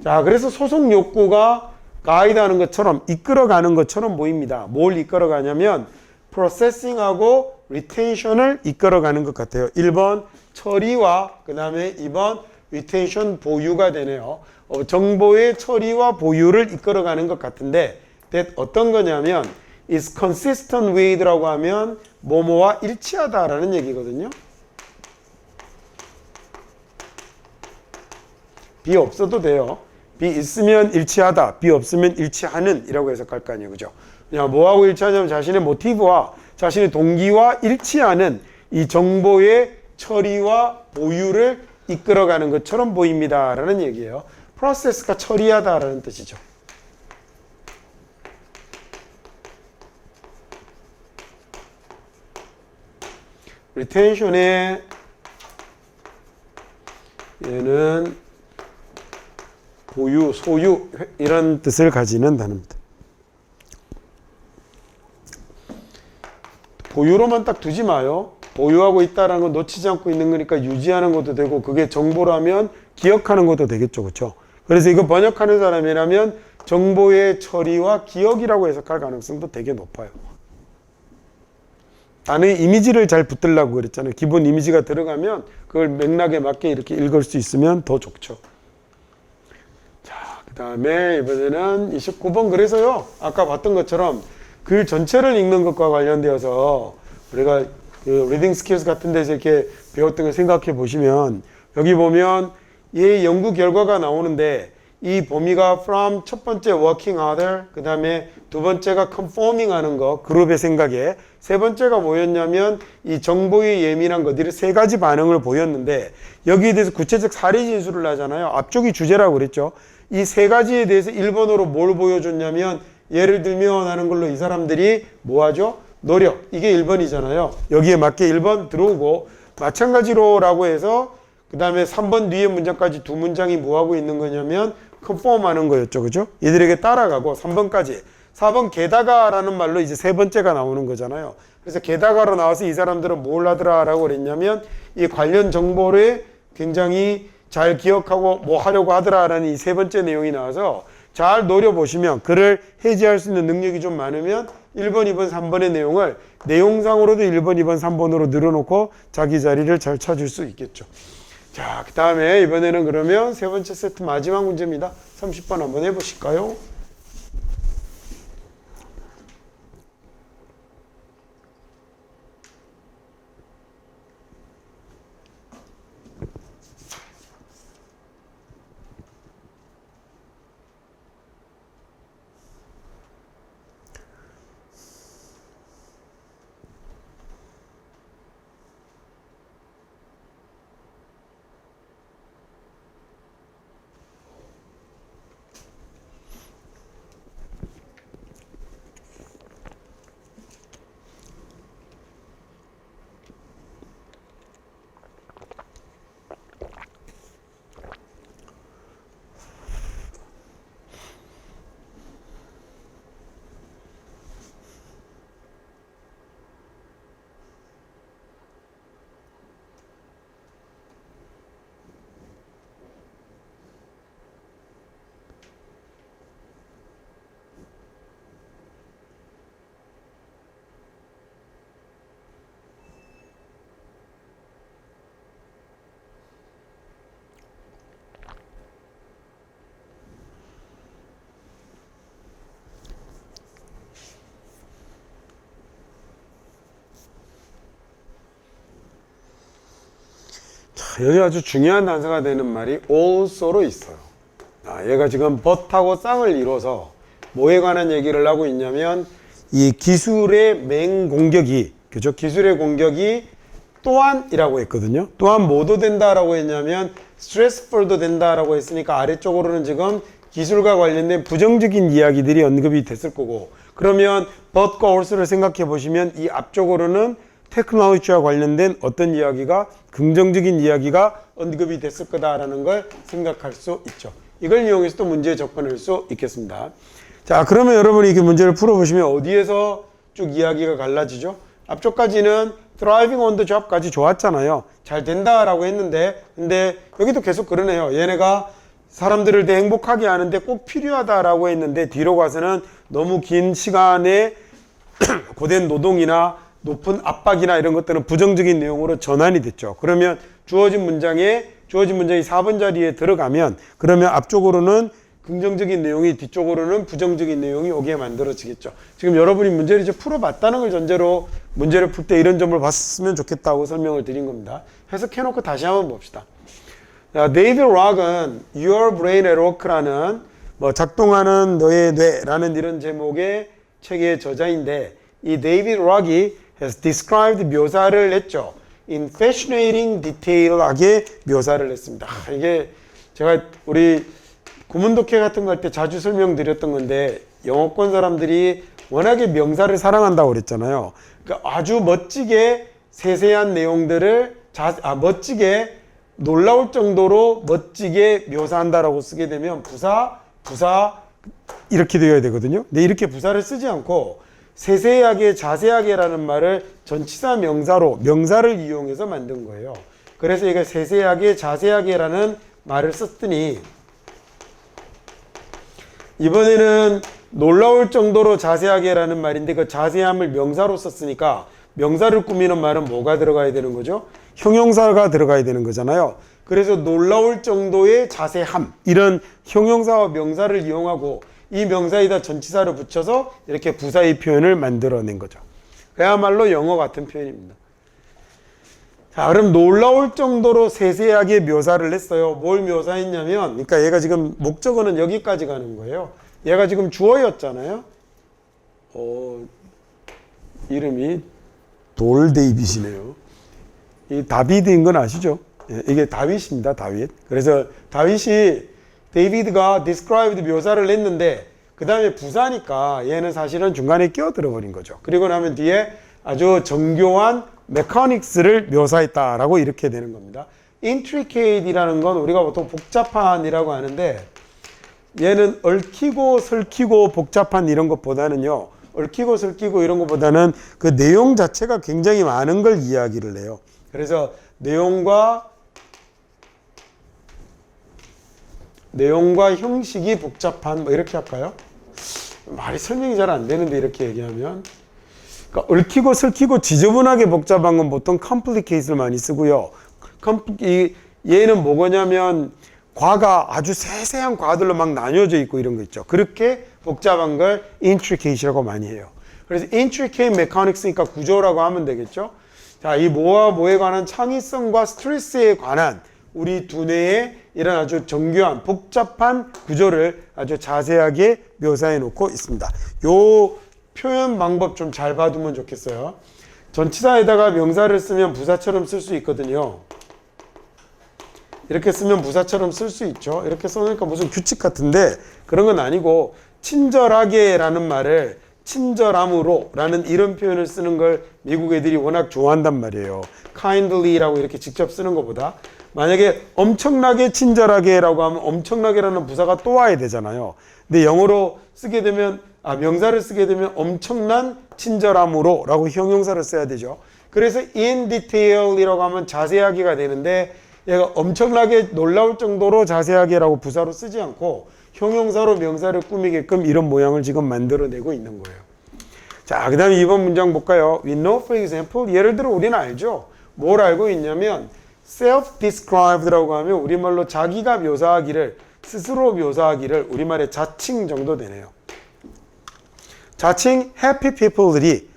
자, 그래서 소속 욕구가 가이드하는 것처럼 이끌어가는 것처럼 보입니다. 뭘 이끌어가냐면 processing하고 retention을 이끌어가는 것 같아요. 1번 처리와 그 다음에 2번 retention 보유가 되네요. 정보의 처리와 보유를 이끌어가는 것 같은데 that 어떤 거냐면 is consistent with라고 하면 뭐뭐와 일치하다라는 얘기거든요. B 없어도 돼요. B 있으면 일치하다, B 없으면 일치하는 이라고 해석할 거 아니에요. 그죠? 그냥 뭐하고 일치하냐면 자신의 모티브와 자신의 동기와 일치하는 이 정보의 처리와 보유를 이끌어가는 것처럼 보입니다 라는 얘기예요. 프로세스가 처리하다라는 뜻이죠. 리텐션의 얘는 보유, 소유 이런 뜻을 가지는 단어입니다. 보유로만 딱 두지 마요. 보유하고 있다는 건 놓치지 않고 있는 거니까 유지하는 것도 되고 그게 정보라면 기억하는 것도 되겠죠. 그렇죠? 그래서 이거 번역하는 사람이라면 정보의 처리와 기억이라고 해석할 가능성도 되게 높아요. 단어의 이미지를 잘 붙들라고 그랬잖아요. 기본 이미지가 들어가면 그걸 맥락에 맞게 이렇게 읽을 수 있으면 더 좋죠. 자, 그 다음에 이번에는 29번. 그래서요, 아까 봤던 것처럼 글 전체를 읽는 것과 관련되어서 우리가 그 리딩 스킬스 같은 데서 이렇게 배웠던 걸 생각해 보시면 여기 보면 이 연구 결과가 나오는데 이 범위가 from 첫 번째 working harder, 그 다음에 두 번째가 conforming 하는 거, 그룹의 생각에, 세 번째가 뭐였냐면 이 정보에 예민한 것들이 세 가지 반응을 보였는데 여기에 대해서 구체적 사례 진술을 하잖아요. 앞쪽이 주제라고 그랬죠. 이 세 가지에 대해서 1번으로 뭘 보여줬냐면 예를 들면 하는 걸로 이 사람들이 뭐 하죠? 노력. 이게 1번이잖아요. 여기에 맞게 1번 들어오고 마찬가지로 라고 해서 그 다음에 3번 뒤에 문장까지 두 문장이 뭐 하고 있는 거냐면 컨폼 하는 거였죠. 그죠? 얘들에게 따라가고 3번까지. 4번 게다가 라는 말로 이제 세 번째가 나오는 거잖아요. 그래서 게다가로 나와서 이 사람들은 뭘 하더라 라고 그랬냐면 이 관련 정보를 굉장히 잘 기억하고 뭐 하려고 하더라 라는 이 세 번째 내용이 나와서 잘 노려보시면 글을 해지할 수 있는 능력이 좀 많으면 1번, 2번, 3번의 내용을 내용상으로도 1번, 2번, 3번으로 늘어놓고 자기 자리를 잘 찾을 수 있겠죠. 자, 그 다음에 이번에는 그러면 세 번째 세트 마지막 문제입니다. 30번 한번 해보실까요? 여기 아주 중요한 단서가 되는 말이 also로 있어요. 얘가 지금 but하고 쌍을 이뤄서 뭐에 관한 얘기를 하고 있냐면 이 기술의 맹공격이, 그죠? 기술의 공격이 또한이라고 했거든요. 또한 뭐도 된다라고 했냐면 stressful도 된다라고 했으니까 아래쪽으로는 지금 기술과 관련된 부정적인 이야기들이 언급이 됐을 거고, 그러면 but과 also를 생각해 보시면 이 앞쪽으로는 테크놀로지와 관련된 어떤 이야기가, 긍정적인 이야기가 언급이 됐을 거다라는 걸 생각할 수 있죠. 이걸 이용해서 또 문제에 접근할 수 있겠습니다. 자, 그러면 여러분이 이렇게 문제를 풀어보시면 어디에서 쭉 이야기가 갈라지죠? 앞쪽까지는 thriving on the job까지 좋았잖아요. 잘 된다라고 했는데, 근데 여기도 계속 그러네요. 얘네가 사람들을 더 행복하게 하는데 꼭 필요하다라고 했는데, 뒤로 가서는 너무 긴 시간에 고된 노동이나 높은 압박이나 이런 것들은 부정적인 내용으로 전환이 됐죠. 그러면 주어진 문장이 4번 자리에 들어가면, 그러면 앞쪽으로는 긍정적인 내용이, 뒤쪽으로는 부정적인 내용이 오게 만들어지겠죠. 지금 여러분이 문제를 이제 풀어봤다는 걸 전제로 문제를 풀 때 이런 점을 봤으면 좋겠다고 설명을 드린 겁니다. 해석해놓고 다시 한번 봅시다. 데이비드 락은 Your Brain at Work라는 작동하는 너의 뇌라는 이런 제목의 책의 저자인데, 이 데이비드 락이 has described 묘사를 했죠. in fascinating detail하게 묘사를 했습니다. 이게 제가 우리 구문독해 같은 거 할 때 자주 설명드렸던 건데, 영어권 사람들이 워낙에 명사를 사랑한다고 그랬잖아요. 그러니까 아주 멋지게 세세한 내용들을 멋지게 놀라울 정도로 멋지게 묘사한다라고 쓰게 되면 부사 이렇게 되어야 되거든요. 근데 이렇게 부사를 쓰지 않고 세세하게, 자세하게라는 말을 전치사 명사를 이용해서 만든 거예요. 그래서 이게 세세하게, 자세하게라는 말을 썼더니, 이번에는 놀라울 정도로 자세하게라는 말인데, 그 자세함을 명사로 썼으니까 명사를 꾸미는 말은 뭐가 들어가야 되는 거죠? 형용사가 들어가야 되는 거잖아요. 그래서 놀라울 정도의 자세함, 이런 형용사와 명사를 이용하고 이 명사에다 전치사를 붙여서 이렇게 부사의 표현을 만들어낸 거죠. 그야말로 영어 같은 표현입니다. 자, 그럼 놀라울 정도로 세세하게 묘사를 했어요. 뭘 묘사했냐면, 그러니까 얘가 지금 목적어는 여기까지 가는 거예요. 얘가 지금 주어였잖아요. 이름이 돌 데이빗이네요. 이 다비드인 건 아시죠? 이게 다윗입니다. 다윗. 그래서 다윗이 데이비드가 described 묘사를 했는데, 그 다음에 부사니까 얘는 사실은 중간에 끼어들어 버린 거죠. 그리고 나면 뒤에 아주 정교한 메커닉스를 묘사했다라고 이렇게 되는 겁니다. intricate이라는 건 우리가 보통 복잡한이라고 하는데, 얘는 얽히고 설키고 복잡한 이런 것보다는요, 얽히고 설키고 이런 것보다는 그 내용 자체가 굉장히 많은 걸 이야기를 해요. 그래서 내용과 내용과 형식이 복잡한 뭐 이렇게 할까요? 말이 설명이 잘 안 되는데 이렇게 얘기하면 그러니까 얽히고 설키고 지저분하게 복잡한 건 보통 complicate를 많이 쓰고요. 얘는 뭐냐면 과가 아주 세세한 과들로 막 나뉘어져 있고 이런 거 있죠. 그렇게 복잡한 걸 intricate라고 많이 해요. 그래서 intricate mechanics니까 구조라고 하면 되겠죠. 자, 이 뭐와 뭐에 관한 창의성과 스트레스에 관한 우리 두뇌의 이런 아주 정교한 복잡한 구조를 아주 자세하게 묘사해 놓고 있습니다. 요 표현 방법 좀 잘 봐두면 좋겠어요. 전치사에다가 명사를 쓰면 부사처럼 쓸 수 있거든요. 이렇게 쓰면 부사처럼 쓸 수 있죠. 이렇게 써놓으니까 무슨 규칙 같은데 그런 건 아니고 친절하게 라는 말을 친절함으로 라는 이런 표현을 쓰는 걸 미국 애들이 워낙 좋아한단 말이에요. kindly라고 이렇게 직접 쓰는 것보다 만약에 엄청나게 친절하게 라고 하면 엄청나게라는 부사가 또 와야 되잖아요. 근데 영어로 쓰게 되면 명사를 쓰게 되면 엄청난 친절함으로 라고 형용사를 써야 되죠. 그래서 in detail이라고 하면 자세하게가 되는데 얘가 엄청나게 놀라울 정도로 자세하게 라고 부사로 쓰지 않고 형용사로 명사를 꾸미게끔 이런 모양을 지금 만들어내고 있는 거예요. 자, 그 다음에 이번 문장 볼까요? We know, for example, 예를 들어 우리는 알죠. 뭘 알고 있냐면 self-described라고 하면 우리말로 자기가 묘사하기를 스스로 묘사하기를 우리말의 자칭 정도 되네요. 자칭 happy people들이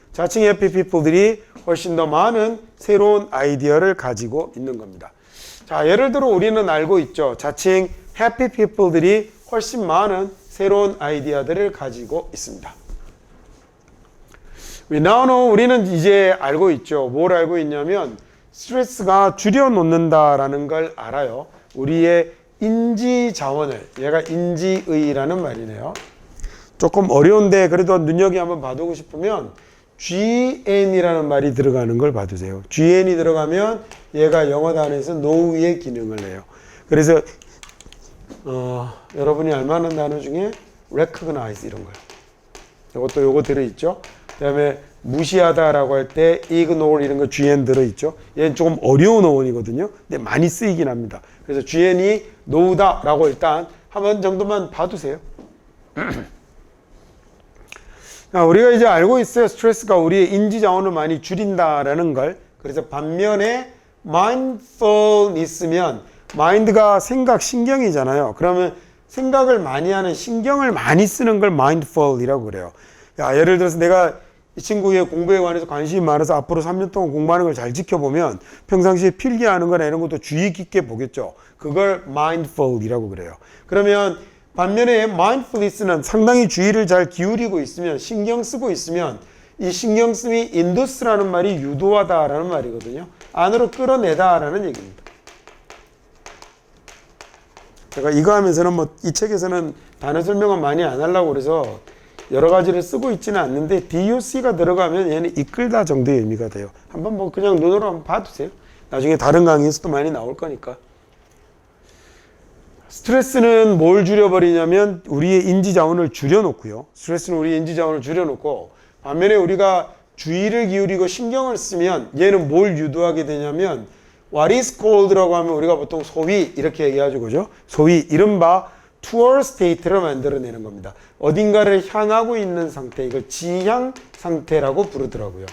훨씬 더 많은 새로운 아이디어를 가지고 있는 겁니다. 자, 예를 들어 우리는 알고 있죠. 자칭 happy people들이 훨씬 많은 새로운 아이디어들을 가지고 있습니다. We now know, 우리는 이제 알고 있죠. 뭘 알고 있냐면 스트레스가 줄여놓는다라는 걸 알아요. 우리의 인지 자원을, 얘가 인지의라는 말이네요. 조금 어려운데 그래도 눈여겨 한번 봐두고 싶으면 GN이라는 말이 들어가는 걸 봐두세요. GN이 들어가면 얘가 영어 단어에서 know의 기능을 해요. 그래서 여러분이 알만한 단어 중에 recognize 이런 거예요. 요거 들어있죠. 그 다음에 무시하다라고 할 때 ignore 이런 거 GN 들어있죠. 얘는 조금 어려운 어원이거든요. 근데 많이 쓰이긴 합니다. 그래서 GN이 know다라고 일단 한 번 정도만 봐두세요. 자, 우리가 이제 알고 있어요. 스트레스가 우리의 인지 자원을 많이 줄인다라는 걸. 그래서 반면에 mindfulness면 mind가 생각, 신경이잖아요. 그러면 생각을 많이 하는, 신경을 많이 쓰는 걸 mindful이라고 그래요. 야, 예를 들어서 내가 이 친구의 공부에 관해서 관심이 많아서 앞으로 3년 동안 공부하는 걸 잘 지켜보면 평상시에 필기하는 거나 이런 것도 주의 깊게 보겠죠. 그걸 mindful이라고 그래요. 그러면 반면에 mindfulness는 상당히 주의를 잘 기울이고 있으면, 신경 쓰고 있으면 이 신경 쓰이 induce라는 말이 유도하다라는 말이거든요. 안으로 끌어내다라는 얘기입니다. 제가 이거 하면서는 뭐 이 책에서는 단어 설명은 많이 안 하려고 그래서 여러 가지를 쓰고 있지는 않는데 DUC가 들어가면 얘는 이끌다 정도의 의미가 돼요. 한번 뭐 그냥 눈으로 한번 봐두세요. 나중에 다른 강의에서도 많이 나올 거니까. 스트레스는 뭘 줄여버리냐면 우리의 인지 자원을 줄여놓고요. 스트레스는 우리의 인지 자원을 줄여놓고 반면에 우리가 주의를 기울이고 신경을 쓰면 얘는 뭘 유도하게 되냐면 what is called라고 하면 우리가 보통 소위 이렇게 얘기하죠. 그죠? 소위 이른바 toward state를 만들어내는 겁니다. 어딘가를 향하고 있는 상태, 이걸 지향 상태라고 부르더라고요.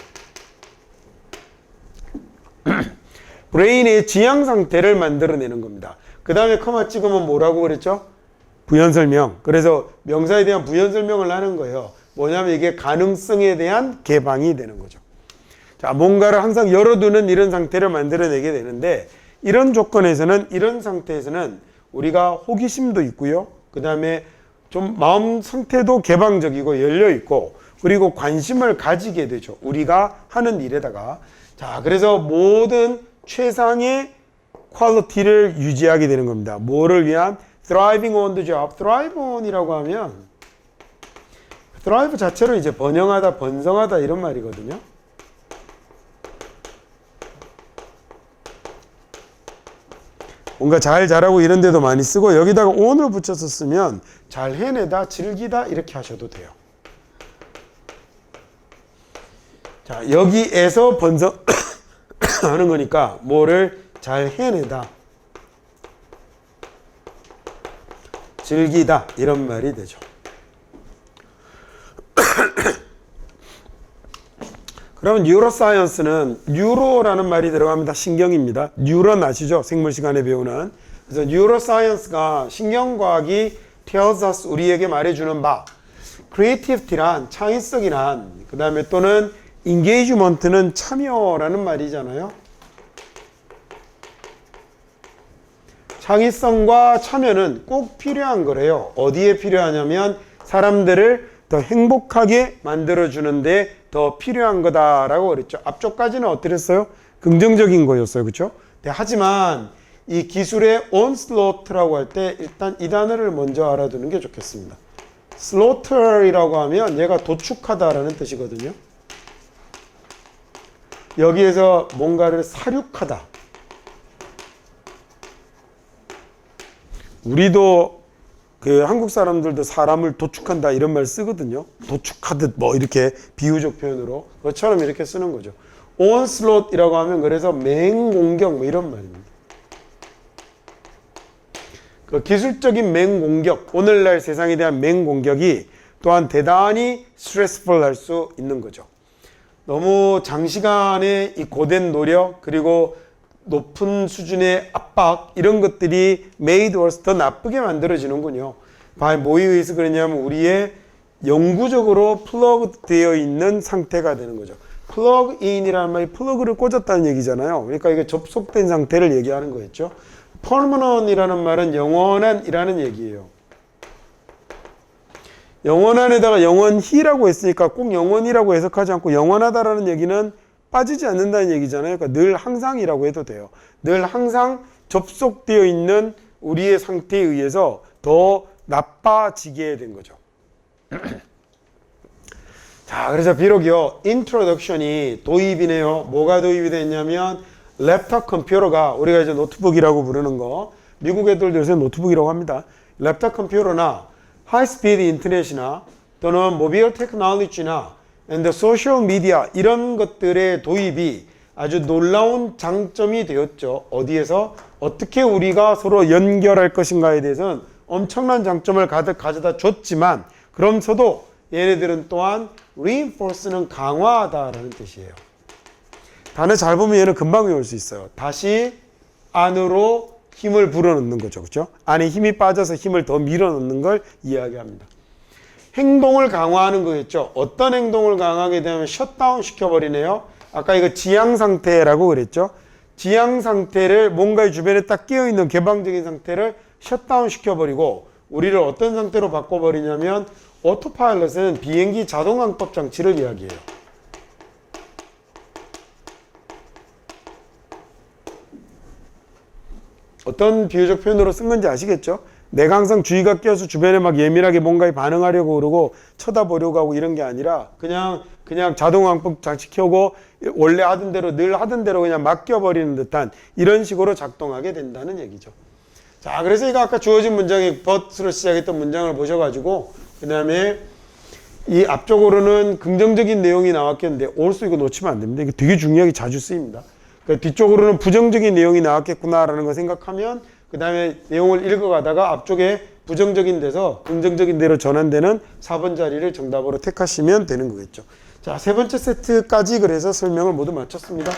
브레인의 지향 상태를 만들어내는 겁니다. 그 다음에 커마 찍으면 뭐라고 그랬죠? 부연 설명. 그래서 명사에 대한 부연 설명을 하는 거예요. 뭐냐면 이게 가능성에 대한 개방이 되는 거죠. 자, 뭔가를 항상 열어두는 이런 상태를 만들어내게 되는데 이런 조건에서는, 이런 상태에서는 우리가 호기심도 있고요. 그 다음에 좀 마음 상태도 개방적이고 열려있고 그리고 관심을 가지게 되죠. 우리가 하는 일에다가. 자, 그래서 모든 최상의 퀄리티를 유지하게 되는 겁니다. 뭐를 위한? thriving on the job. thrive on이라고 하면 thrive 자체로 이제 번영하다, 번성하다 이런 말이거든요. 뭔가 잘 자라고 이런 데도 많이 쓰고 여기다가 on을 붙여서 쓰면 잘 해내다, 즐기다 이렇게 하셔도 돼요. 자, 여기에서 번성하는 거니까 뭐를 잘 해내다. 즐기다 이런 말이 되죠. 그러면 뉴로사이언스는 뉴로라는 말이 들어갑니다. 신경입니다. 뉴런 아시죠? 생물 시간에 배우는. 그래서 뉴로사이언스가 신경과학이 tells us 우리에게 말해주는 바, creativity란 창의성이란, 그 다음에 또는 engagement는 참여라는 말이잖아요. 창의성과 참여는 꼭 필요한 거래요. 어디에 필요하냐면 사람들을 더 행복하게 만들어주는데 더 필요한 거다라고 그랬죠. 앞쪽까지는 어땠어요? 긍정적인 거였어요. 그렇죠? 네, 하지만 이 기술의 onslaught라고 할 때 일단 이 단어를 먼저 알아두는 게 좋겠습니다. slaughter이라고 하면 얘가 도축하다라는 뜻이거든요. 여기에서 뭔가를 사육하다. 우리도 그 한국 사람들도 사람을 도축한다 이런 말 쓰거든요. 도축하듯 뭐 이렇게 비유적 표현으로 그것처럼 이렇게 쓰는 거죠. onslaught이라고 하면 그래서 맹공격 뭐 이런 말입니다. 그 기술적인 맹공격, 오늘날 세상에 대한 맹공격이 또한 대단히 스트레스풀 할 수 있는 거죠. 너무 장시간의 이 고된 노력 그리고 높은 수준의 압박 이런 것들이 made us 더 나쁘게 만들어지는군요. 뭐에 의해서 그러냐면 우리의 영구적으로 플러그 되어 있는 상태가 되는 거죠. 플러그 인이라는 말이 플러그를 꽂았다는 얘기잖아요. 그러니까 이게 접속된 상태를 얘기하는 거였죠. permanent이라는 말은 영원한이라는 얘기예요. 영원한에다가 영원히라고 했으니까 꼭 영원이라고 해석하지 않고 영원하다라는 얘기는 빠지지 않는다는 얘기잖아요. 그러니까 늘 항상이라고 해도 돼요. 늘 항상 접속되어 있는 우리의 상태에 의해서 더 나빠지게 된 거죠. 자, 그래서 비록요, introduction이 도입이네요. 뭐가 도입이 됐냐면 랩탑 컴퓨터가 우리가 이제 노트북이라고 부르는 거, 미국 애들도 요새 노트북이라고 합니다. 랩탑 컴퓨터나 하이스피드 인터넷이나 또는 모바일 테크놀로지나 and 소셜 미디어 이런 것들의 도입이 아주 놀라운 장점이 되었죠. 어디에서 어떻게 우리가 서로 연결할 것인가에 대해서는 엄청난 장점을 가져다 줬지만 그러면서도 얘네들은 또한 reinforce는 강화하다라는 뜻이에요. 단어 잘 보면 얘는 금방 외울 수 있어요. 다시 안으로 힘을 불어넣는 거죠. 그렇죠? 안에 힘이 빠져서 힘을 더 밀어넣는 걸 이야기합니다. 행동을 강화하는 거겠죠. 어떤 행동을 강하게 되면 셧다운 시켜버리네요. 아까 이거 지향 상태라고 그랬죠. 지향 상태를 뭔가의 주변에 딱 끼어있는 개방적인 상태를 셧다운 시켜버리고 우리를 어떤 상태로 바꿔버리냐면 오토파일럿은 비행기 자동항법 장치를 이야기해요. 어떤 비유적 표현으로 쓴 건지 아시겠죠? 내가 항상 주의가 끼어서 주변에 막 예민하게 뭔가에 반응하려고 그러고 쳐다보려고 하고 이런 게 아니라 그냥 자동항법 장치 켜고 원래 하던 대로 늘 하던 대로 그냥 맡겨버리는 듯한 이런 식으로 작동하게 된다는 얘기죠. 자, 그래서 이거 아까 주어진 문장이 but으로 시작했던 문장을 보셔가지고 그 다음에 이 앞쪽으로는 긍정적인 내용이 나왔겠는데 also 이거 놓치면 안 됩니다. 이게 되게 중요하게 자주 쓰입니다. 그러니까 뒤쪽으로는 부정적인 내용이 나왔겠구나라는 거 생각하면 그 다음에 내용을 읽어가다가 앞쪽에 부정적인 데서 긍정적인 데로 전환되는 4번 자리를 정답으로 택하시면 되는 거겠죠. 자, 세 번째 세트까지 그래서 설명을 모두 마쳤습니다.